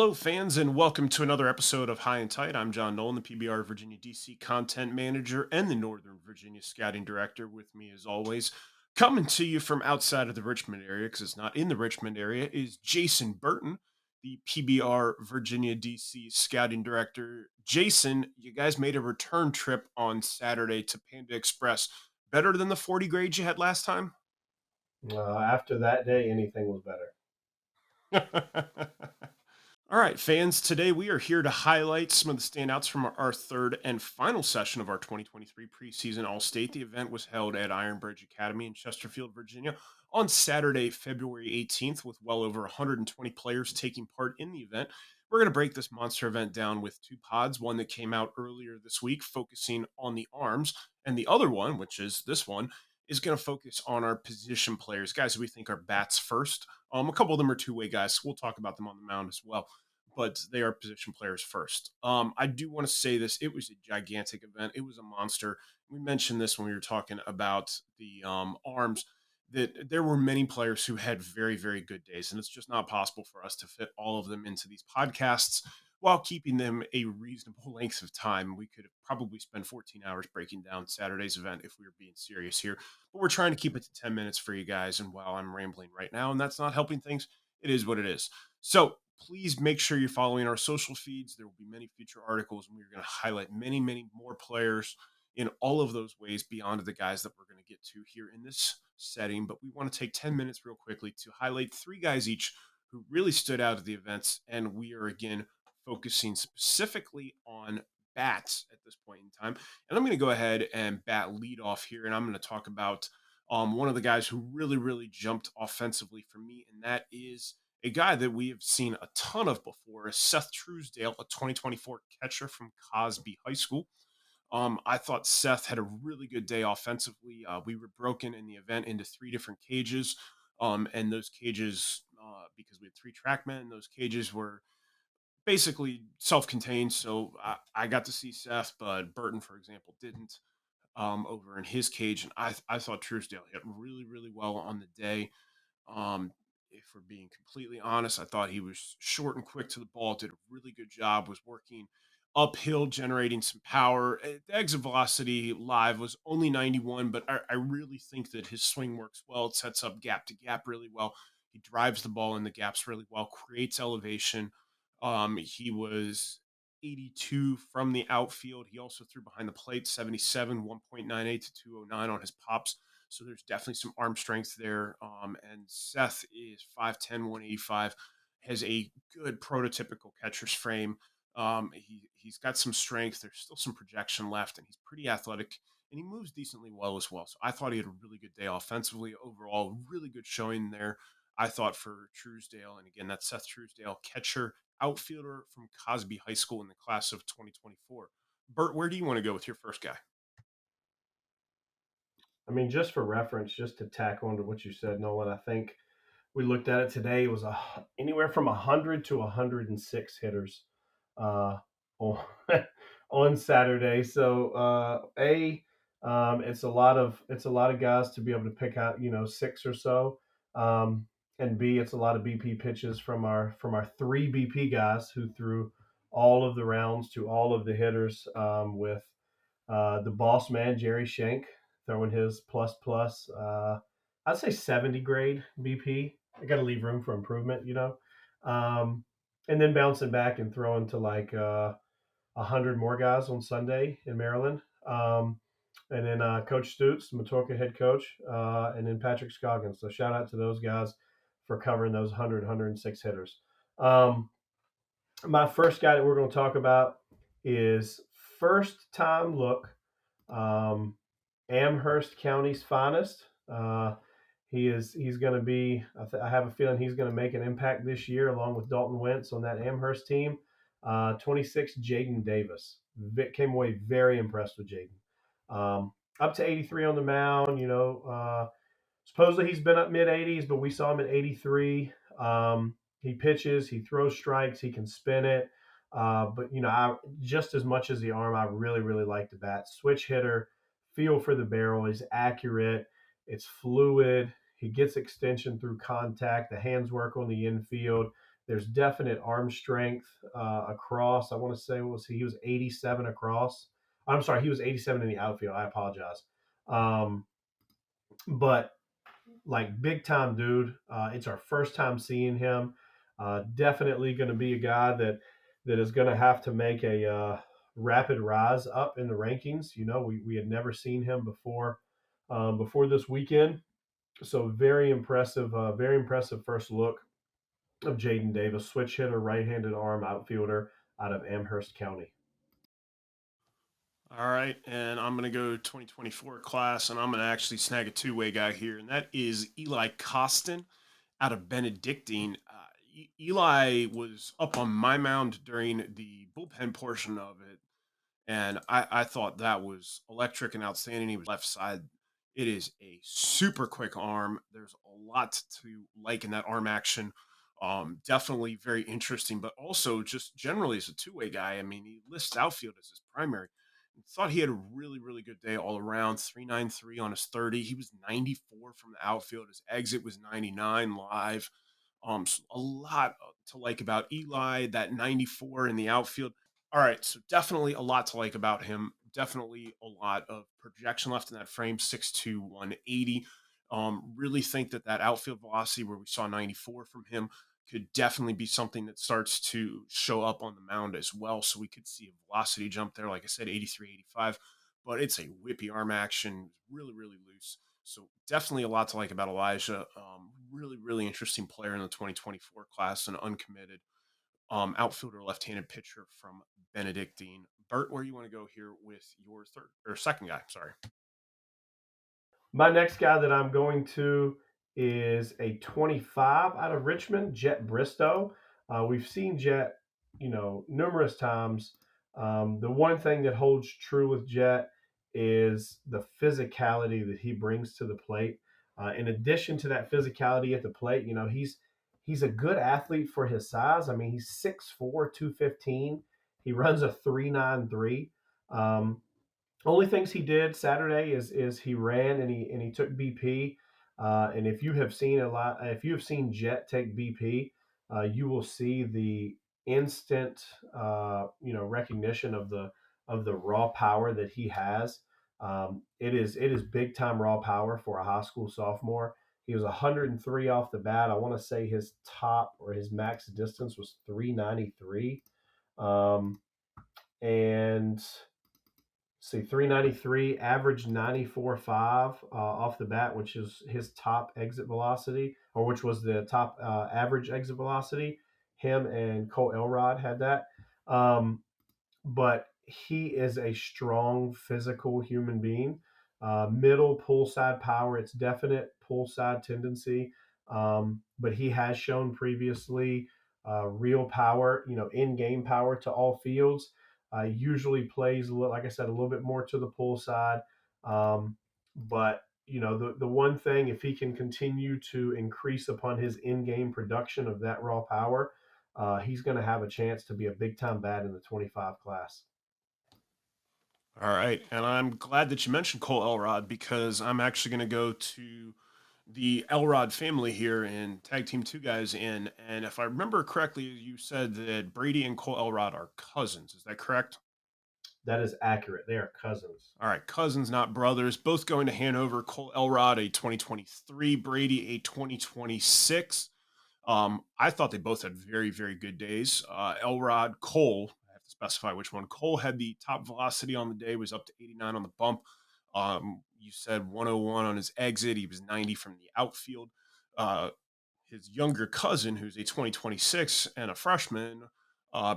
Hello, fans, and welcome to another episode of High and Tight. I'm John Nolan, the PBR Virginia DC content manager and the Northern Virginia scouting director. With me, as always, coming to you from outside of the Richmond area, because it's not in the Richmond area, is Jason Burton, the PBR Virginia DC scouting director. Jason, you guys made a return trip on Saturday to Panda Express. Better than the 40 grades you had last time? After that day, anything was better. All right, fans, today we are here to highlight some of the standouts from our third and final session of our 2023 preseason All-State. The event was held at Ironbridge Academy in Chesterfield, Virginia on Saturday, February 18th, with well over 120 players taking part in the event. We're going to break this monster event down with two pods, one that came out earlier this week focusing on the arms, and the other one, which is this one, is going to focus on our position players, guys who we think are bats first. A couple of them are two-way guys, so we'll talk about them on the mound as well, but they are position players first. I do want to say this. It was a gigantic event. It was a monster. We mentioned this when we were talking about the arms, that there were many players who had very, very good days, and it's just not possible for us to fit all of them into these podcasts while keeping them a reasonable length of time. We could have probably spent 14 hours breaking down Saturday's event if we were being serious here, but we're trying to keep it to 10 minutes for you guys. And while I'm rambling right now, and that's not helping things, it is what it is. So please make sure you're following our social feeds. There will be many future articles, and we're going to highlight many, many more players in all of those ways beyond the guys that we're going to get to here in this setting. But we want to take 10 minutes real quickly to highlight three guys each who really stood out at the events. And we are, again, focusing specifically on bats at this point in time. And I'm going to go ahead and bat lead off here, and I'm going to talk about one of the guys who really, really jumped offensively for me, and that is a guy that we have seen a ton of before, is Seth Truesdale, a 2024 catcher from Cosby High School. I thought Seth had a really good day offensively. We were broken in the event into three different cages, and those cages, because we had three trackmen, those cages were basically self-contained. So I got to see Seth, but Burton, for example, didn't over in his cage, and I thought Truesdale hit really, really well on the day. If we're being completely honest, I thought he was short and quick to the ball, did a really good job, was working uphill, generating some power. The exit velocity live was only 91, but I really think that his swing works well. It sets up gap to gap really well. He drives the ball in the gaps really well, creates elevation. He was 82 from the outfield. He also threw behind the plate, 77, 1.98 to 209 on his pops. So there's definitely some arm strength there. And Seth is 5'10", 185, has a good prototypical catcher's frame. He's got some strength. There's still some projection left, and he's pretty athletic, and he moves decently well as well. So I thought he had a really good day offensively. Overall, really good showing there, I thought, for Truesdale. And again, that's Seth Truesdale, catcher, outfielder from Cosby High School in the class of 2024. Bert, where do you want to go with your first guy? I mean, just for reference, just to tack on to what you said, Nolan, I think we looked at it today. It was anywhere from 100 to 106 hitters uh, on, on Saturday. So it's a lot of guys to be able to pick out, six or so. Um, and B, it's a lot of BP pitches from our three BP guys who threw all of the rounds to all of the hitters, with the boss man Jerry Shank throwing his plus plus. I'd say 70 grade BP. I got to leave room for improvement. Um, and then bouncing back and throwing to like 100 more guys on Sunday in Maryland. And then Coach Stutes, the Matorka head coach, and then Patrick Scoggins. So shout out to those guys for covering those 100, 106 hitters. Um, my first guy that we're going to talk about is first time look, um, Amherst County's finest. He's going to be. I have a feeling he's going to make an impact this year, along with Dalton Wentz on that Amherst team. 26, Jaden Davis. Came away very impressed with Jaden. Up to 83 on the mound. Supposedly he's been up mid 80s, but we saw him at 83. He pitches, he throws strikes, he can spin it. But just as much as the arm, I really, really like the bat. Switch hitter, feel for the barrel. He's accurate. It's fluid. He gets extension through contact. The hands work on the infield. There's definite arm strength across. I want to say, what was he? He was 87 across. I'm sorry, he was 87 in the outfield. I apologize. Um, but like big time dude. It's our first time seeing him. Definitely going to be a guy that is going to have to make a rapid rise up in the rankings. You know, we had never seen him before this weekend. So very impressive first look of Jaden Davis, switch hitter, right-handed arm outfielder out of Amherst County. All right, and I'm going to go 2024 class, and I'm going to actually snag a two-way guy here, and that is Eli Costin out of Benedictine. Eli was up on my mound during the bullpen portion of it, and I thought that was electric and outstanding. He was left side. It is a super quick arm. There's a lot to like in that arm action. Definitely very interesting, but also just generally as a two-way guy. I mean, he lists outfield as his primary. Thought he had a really, really good day all around. 393 on his 30. He was 94 from the outfield. His exit was 99 live. So a lot to like about Eli, that 94 in the outfield. All right, so definitely a lot to like about him. Definitely a lot of projection left in that frame, 6'2", 180. Really think that outfield velocity where we saw 94 from him could definitely be something that starts to show up on the mound as well. So we could see a velocity jump there, like I said, 83, 85. But it's a whippy arm action, really, really loose. So definitely a lot to like about Elijah. Really, really interesting player in the 2024 class, an uncommitted outfielder, left-handed pitcher from Benedictine. Bert, where you want to go here with your third or second guy? Sorry. My next guy that I'm going to is a 25 out of Richmond, Jet Bristow. We've seen Jet, numerous times. The one thing that holds true with Jet is the physicality that he brings to the plate. In addition to that physicality at the plate, he's a good athlete for his size. I mean, he's 6'4", 215. He runs a 3.93. Only things he did Saturday is he ran and he took BP. And if you have seen if you have seen Jet take BP, you will see the instant recognition of the raw power that he has. It is big time raw power for a high school sophomore. He was 103 off the bat. I want to say his top or his max distance was 393. And see 393, average 94.5 off the bat, which is his top exit velocity, or which was the top average exit velocity. Him and Cole Elrod had that. But he is a strong physical human being. Middle pull side power, it's definite pull side tendency. But he has shown previously real power, in game power to all fields. Usually plays, like I said, a little bit more to the pull side. But the one thing, if he can continue to increase upon his in-game production of that raw power, he's going to have a chance to be a big time bat in the 25 class. All right. And I'm glad that you mentioned Cole Elrod because I'm actually going to go to the Elrod family here and tag team two guys in. And if I remember correctly, you said that Brady and Cole Elrod are cousins. Is that correct? That is accurate. They are cousins. All right. Cousins, not brothers. Both going to Hanover. Cole Elrod, a 2023, Brady, a 2026. I thought they both had very, very good days. Elrod, Cole, I have to specify which one. Cole had the top velocity on the day, was up to 89 on the bump. You said 101 on his exit. He was 90 from the outfield. Uh, his younger cousin, who's a 2026 and a freshman,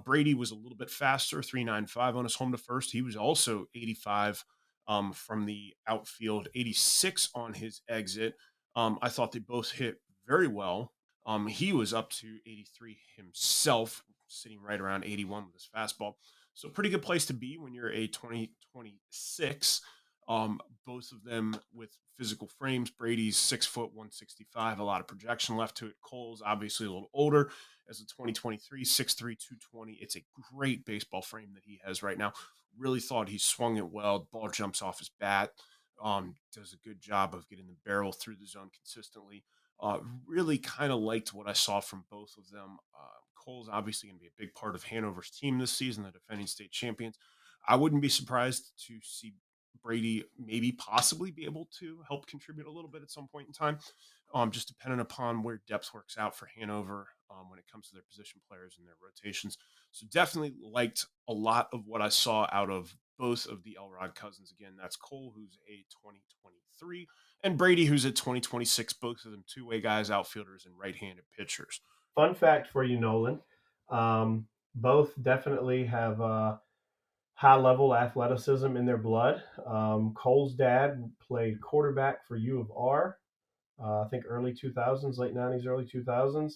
Brady was a little bit faster, 395 on his home to first. He was also 85 from the outfield, 86 on his exit. I thought they both hit very well. He was up to 83 himself, sitting right around 81 with his fastball. So pretty good place to be when you're a 2026. Both of them with physical frames. Brady's 6', 165, a lot of projection left to it. Cole's obviously a little older as a 2023, 6'3", 220. It's a great baseball frame that he has right now. Really thought he swung it well. Ball jumps off his bat. Does a good job of getting the barrel through the zone consistently. Uh, Really kind of liked what I saw from both of them. Cole's obviously going to be a big part of Hanover's team this season, the defending state champions. I wouldn't be surprised to see Brady maybe possibly be able to help contribute a little bit at some point in time, just depending upon where depth works out for Hanover when it comes to their position players and their rotations. So definitely liked a lot of what I saw out of both of the Elrod cousins. Again, that's Cole, who's a 2023, and Brady, who's at 2026. Both of them two-way guys, outfielders, and right-handed pitchers. Fun fact for you, Nolan. Both definitely have high level athleticism in their blood. Cole's dad played quarterback for U of R, I think early 2000s, late 90s, early 2000s.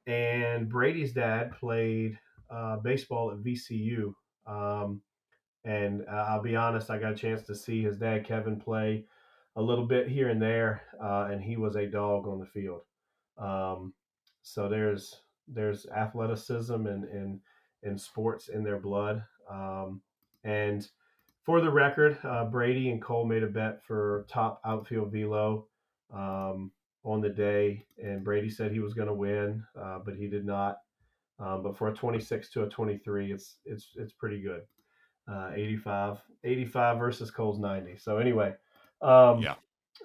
And Brady's dad played baseball at VCU. And I'll be honest, I got a chance to see his dad, Kevin, play a little bit here and there, and he was a dog on the field. Um, so there's athleticism and sports in their blood. And for the record, Brady and Cole made a bet for top outfield velo um, on the day, and Brady said he was going to win, but he did not. But for a 26 to a 23, it's pretty good. 85 versus Cole's 90. So anyway, um, Yeah.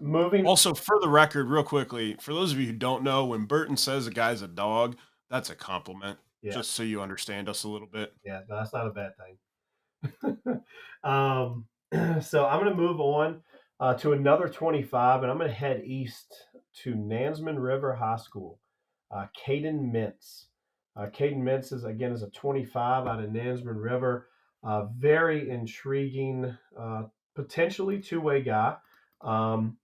moving. Also, for the record, real quickly, for those of you who don't know, when Burton says a guy's a dog, that's a compliment. Yeah, Just so you understand us a little bit. yeah, no, that's not a bad thing. um, so I'm going to move on to another 25, and I'm going to head east to Nansman River High School. Caden Mintz. Caden Mintz is a 25 out of Nansman River. Very intriguing, potentially two-way guy. Um,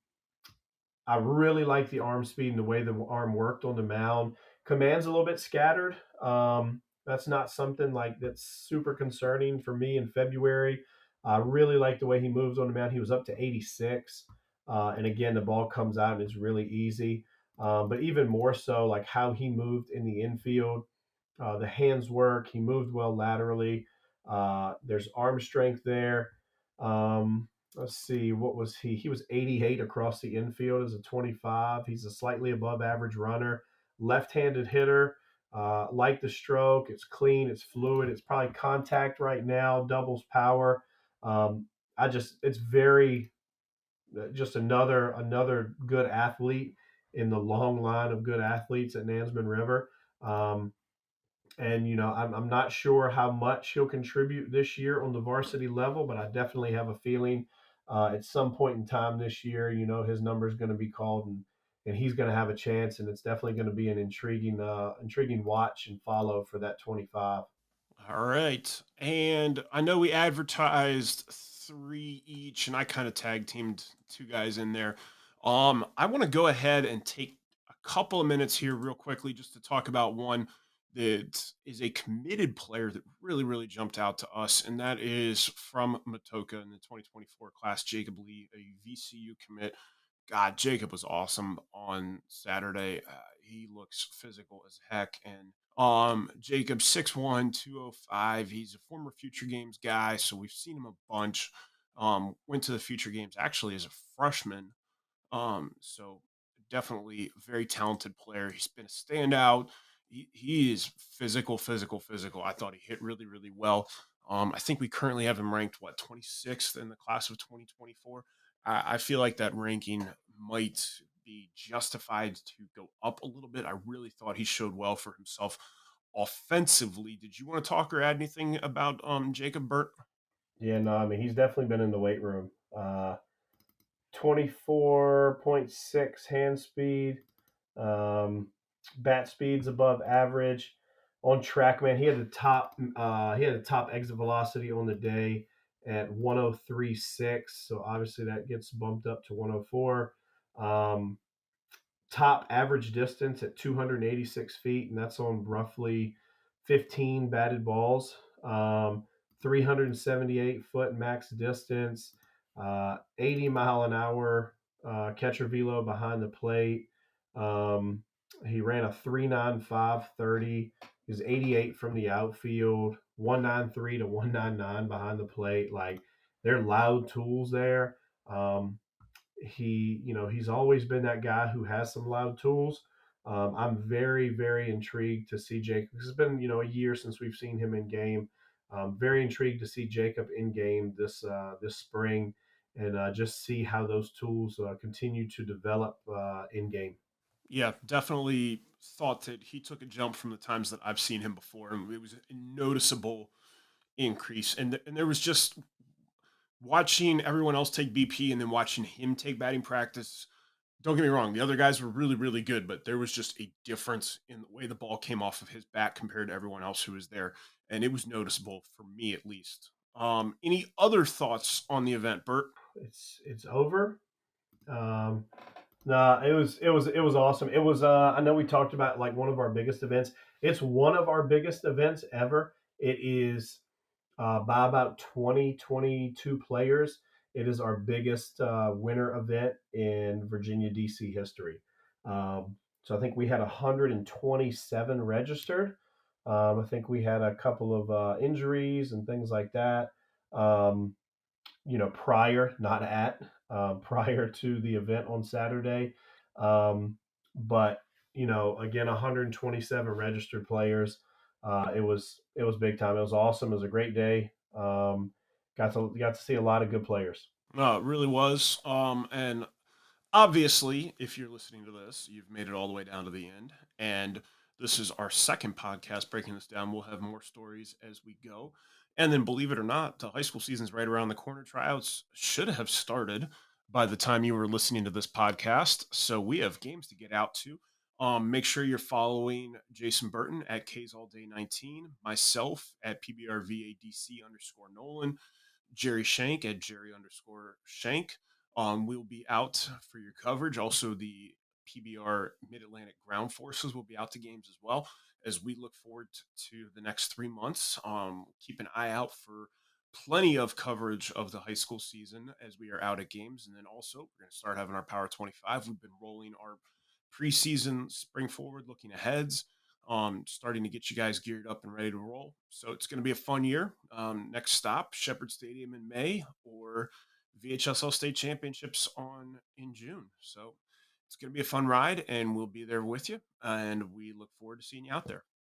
I really like the arm speed and the way the arm worked on the mound. Command's a little bit scattered. That's not something like that's super concerning for me in February. I really like the way he moves on the mound. He was up to 86. And again, the ball comes out and it's really easy. But even more so, like how he moved in the infield, the hands work. He moved well laterally. There's arm strength there. Let's see, what was he? He was 88 across the infield as a 25. He's a slightly above average runner, left-handed hitter. Like the stroke, it's clean, it's fluid, it's probably contact right now, doubles power. Um, it's very just another good athlete in the long line of good athletes at Nansman River. Um, and I'm not sure how much he'll contribute this year on the varsity level, but I definitely have a feeling at some point in time this year, his number is going to be called, and he's going to have a chance, and it's definitely going to be an intriguing watch and follow for that 25. All right. And I know we advertised three each, and I kind of tag teamed two guys in there. I want to go ahead and take a couple of minutes here, real quickly, just to talk about one that is a committed player that really, really jumped out to us, and that is from Matoka in the 2024 class, Jacob Lee, a VCU commit. God, Jacob was awesome on Saturday. He looks physical as heck. And Jacob 6'1", 205. He's a former Future Games guy, so we've seen him a bunch. Went to the Future Games actually as a freshman. So definitely a very talented player. He's been a standout. He is physical, physical, physical. I thought he hit really, really well. I think we currently have him ranked 26th in the class of 2024. I feel like that ranking might be justified to go up a little bit. I really thought he showed well for himself offensively. Did you want to talk or add anything about Jacob Burt? Yeah, no, I mean he's definitely been in the weight room. 24.6 hand speed, um, bat speeds above average. On track, man, he had the top exit velocity on the day at 103.6. So obviously that gets bumped up to 104. Top average distance at 286 feet, and that's on roughly 15 batted balls. 378-foot max distance, 80-mile-an-hour catcher velo behind the plate. Um, he ran a 3.95 30. He was 88 from the outfield, 193 to 199 behind the plate. Like they're loud tools there. he's always been that guy who has some loud tools. I'm very, very intrigued to see Jacob. It's been a year since we've seen him in game. Very intrigued to see Jacob in game this spring, and just see how those tools continue to develop in game. Yeah, definitely thought that he took a jump from the times that I've seen him before, and it was a noticeable increase. And there was just watching everyone else take BP and then watching him take batting practice. Don't get me wrong, the other guys were really, really good, but there was just a difference in the way the ball came off of his bat compared to everyone else who was there. And it was noticeable for me at least. Any other thoughts on the event, Bert? It's over. Um, Nah, it was awesome. It was I know we talked about like one of our biggest events. It's one of our biggest events ever. It is by about 22 players. It is our biggest winter event in Virginia DC history. So I think we had 127 registered. I think we had a couple of injuries and things like that. Um, prior, not at, prior to the event on Saturday. But again, 127 registered players. It was big time. It was awesome. It was a great day. Got to see a lot of good players. No, it really was. And obviously, if you're listening to this, you've made it all the way down to the end. And this is our second podcast breaking this down. We'll have more stories as we go. And then, believe it or not, the high school season's right around the corner. Tryouts should have started by the time you were listening to this podcast. So we have games to get out to. Make sure you're following Jason Burton at K's All Day 19, myself at PBRVADC underscore Nolan, Jerry Shank at Jerry underscore Shank. We'll be out for your coverage. Also, the PBR Mid Atlantic Ground Forces will be out to games as well as we look forward to the next 3 months. Keep an eye out for plenty of coverage of the high school season as we are out at games. And then also, we're going to start having our Power 25. We've been rolling our preseason spring forward looking aheads, starting to get you guys geared up and ready to roll. So it's going to be a fun year. Next stop, Shepherd Stadium in May, or VHSL State Championships on in June. So it's going to be a fun ride, and we'll be there with you. And we look forward to seeing you out there.